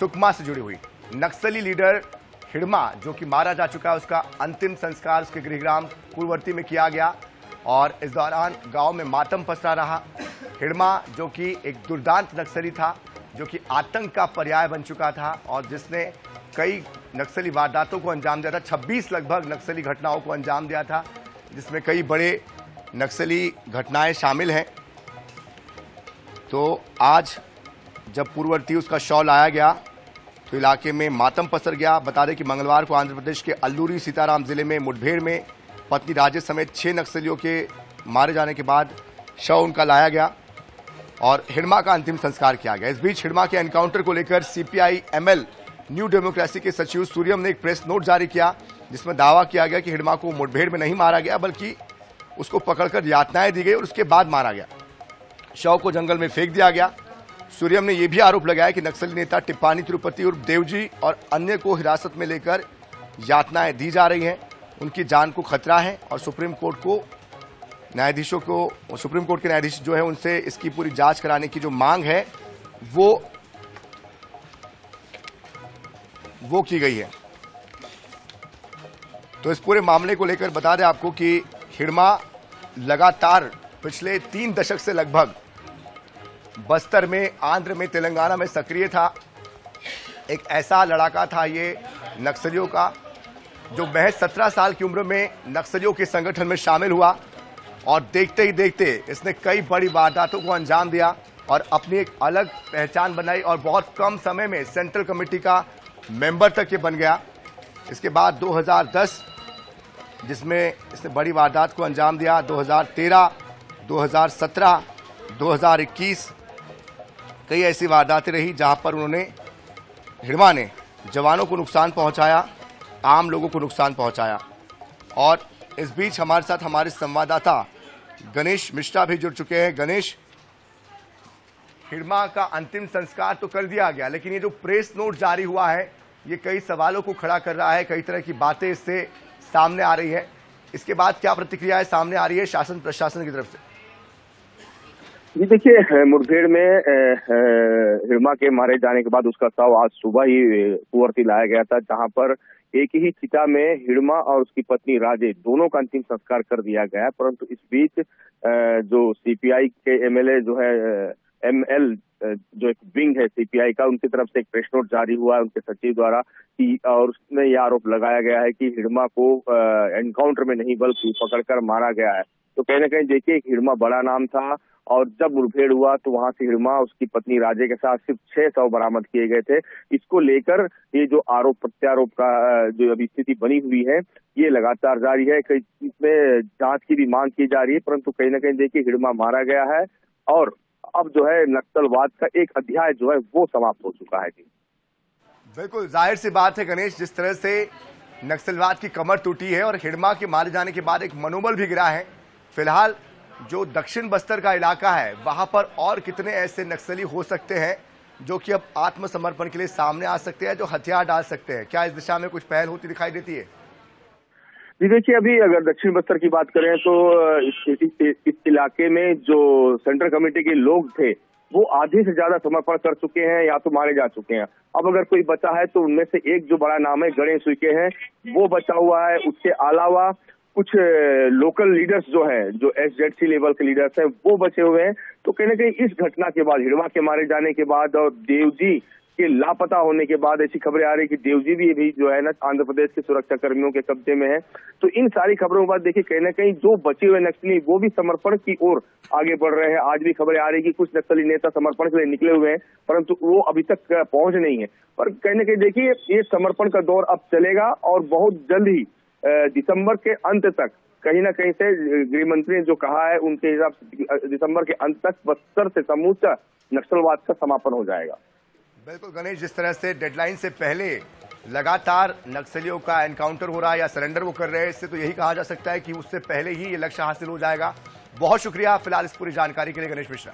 सुकमा से जुड़ी हुई। नक्सली लीडर हिड़मा जो कि मारा जा चुका है, उसका अंतिम संस्कार उसके गृहग्राम पूर्ववर्ती में किया गया और इस दौरान गांव में मातम पसरा रहा। हिड़मा जो कि एक दुर्दांत नक्सली था, जो कि आतंक का पर्याय बन चुका था और जिसने कई नक्सली वारदातों को अंजाम दिया था। 26 लगभग नक्सली घटनाओं को अंजाम दिया था, जिसमें कई बड़े नक्सली घटनाएं शामिल हैं। तो आज जब पूर्ववर्ती उसका शव लाया गया तो इलाके में मातम पसर गया। बता दें कि मंगलवार को आंध्र प्रदेश के अल्लूरी सीताराम जिले में मुठभेड़ में पत्नी राजेश समेत 6 नक्सलियों के मारे जाने के बाद शव उनका लाया गया और हिड़मा का अंतिम संस्कार किया गया। इस बीच हिड़मा के एनकाउंटर को लेकर सीपीआई एमएल न्यू डेमोक्रेसी के सचिव सूर्यम ने एक प्रेस नोट जारी किया, जिसमें दावा किया गया कि हिड़मा को मुठभेड़ में नहीं मारा गया, बल्कि उसको पकड़कर यातनाएं दी गई और उसके बाद मारा गया। शव को जंगल में फेंक दिया गया। सूर्यम ने यह भी आरोप लगाया कि नक्सली नेता टिप्पानी तिरुपति उर्फ देवजी और अन्य को हिरासत में लेकर यातनाएं दी जा रही हैं, उनकी जान को खतरा है और सुप्रीम कोर्ट के न्यायाधीश जो है उनसे इसकी पूरी जांच कराने की जो मांग है वो की गई है। तो इस पूरे मामले को लेकर बता दें आपको कि हिड़मा लगातार पिछले 3 दशक से लगभग बस्तर में, आंध्र में, तेलंगाना में सक्रिय था। एक ऐसा लड़ाका था ये नक्सलियों का, जो महज 17 साल की उम्र में नक्सलियों के संगठन में शामिल हुआ और देखते ही देखते इसने कई बड़ी वारदातों को अंजाम दिया और अपनी एक अलग पहचान बनाई और बहुत कम समय में सेंट्रल कमेटी का मेंबर तक ये बन गया। इसके बाद 2010 जिसमें इसने बड़ी वारदात को अंजाम दिया, 2013, 2017, 2021 कई ऐसी वारदातें रही जहां पर हिड़मा ने जवानों को नुकसान पहुंचाया, आम लोगों को नुकसान पहुंचाया। और इस बीच हमारे साथ हमारे संवाददाता गणेश मिश्रा भी जुड़ चुके हैं। गणेश, हिड़मा का अंतिम संस्कार तो कर दिया गया, लेकिन ये जो प्रेस नोट जारी हुआ है ये कई सवालों को खड़ा कर रहा है, कई तरह की बातें इससे सामने आ रही है। इसके बाद क्या प्रतिक्रियाएं सामने आ रही है शासन प्रशासन की तरफ से? जी देखिए, मुठभेड़ में हिड़मा के मारे जाने के बाद उसका शव आज सुबह ही पूर्ववर्ती लाया गया था, जहां पर एक ही चिता में हिड़मा और उसकी पत्नी राजेश दोनों का अंतिम संस्कार कर दिया गया। परंतु इस बीच जो सीपीआई के एमएलए जो है एमएल जो एक विंग है सीपीआई का, उनकी तरफ से एक प्रेस नोट जारी हुआ है उनके सचिव द्वारा और उसमें यह आरोप लगाया गया है कि हिड़मा को एनकाउंटर में नहीं बल्कि पकड़कर मारा गया है। तो कहीं ना कहीं देखिए, हिड़मा बड़ा नाम था और जब मुठभेड़ हुआ तो वहां से हिड़मा उसकी पत्नी राजे के साथ सिर्फ 6 शव बरामद किए गए थे। इसको लेकर ये जो आरोप प्रत्यारोप का जो अभी स्थिति बनी हुई है ये लगातार जारी है। इसमें जांच की भी मांग की जा रही है, परंतु कहीं ना कहीं देखिए हिड़मा मारा गया है और अब जो है नक्सलवाद का एक अध्याय जो है वो समाप्त हो चुका है। जी बिल्कुल जाहिर सी बात है गणेश, जिस तरह से नक्सलवाद की कमर टूटी है और हिड़मा के मारे जाने के बाद एक मनोबल भी गिरा है। फिलहाल जो दक्षिण बस्तर का इलाका है वहां पर और कितने ऐसे नक्सली हो सकते हैं जो कि अब आत्मसमर्पण के लिए सामने आ सकते हैं, जो हथियार डाल सकते हैं? क्या इस दिशा में कुछ पहल होती दिखाई देती है? जी देखिए, अभी अगर दक्षिण बस्तर की बात करें तो इस इलाके में जो सेंट्रल कमेटी के लोग थे वो आधे से ज्यादा समर्पण कर चुके हैं या तो मारे जा चुके हैं। अब अगर कोई बचा है तो उनमें से एक जो बड़ा नाम है गणेश उइके हैं, वो बचा हुआ है। उसके अलावा कुछ लोकल लीडर्स जो हैं, जो एसजेडसी लेवल के लीडर्स हैं, वो बचे हुए हैं। तो कहीं ना कहीं इस घटना के बाद, हिड़मा के मारे जाने के बाद और देवजी के लापता होने के बाद ऐसी खबरें आ रही कि देवजी भी जो है ना आंध्र प्रदेश के सुरक्षा कर्मियों के कब्जे में है। तो इन सारी खबरों के बाद देखिए कहीं ना कहीं जो बचे हुए नक्सली वो भी समर्पण की ओर आगे बढ़ रहे हैं। आज भी खबरें आ रही कि कुछ नक्सली नेता समर्पण के लिए निकले हुए हैं, परंतु वो अभी तक पहुंच नहीं है। पर कहीं ना कहीं देखिए ये समर्पण का दौर अब चलेगा और बहुत जल्द ही दिसंबर के अंत तक कहीं ना कहीं से गृह मंत्री ने जो कहा है उनके हिसाब से दिसंबर के अंत तक बस्तर से समूचा नक्सलवाद का समापन हो जाएगा। बिल्कुल गणेश, जिस तरह से डेडलाइन से पहले लगातार नक्सलियों का एनकाउंटर हो रहा है या सरेंडर वो कर रहे हैं, इससे तो यही कहा जा सकता है कि उससे पहले ही ये लक्ष्य हासिल हो जाएगा। बहुत शुक्रिया फिलहाल इस पूरी जानकारी के लिए गणेश मिश्रा।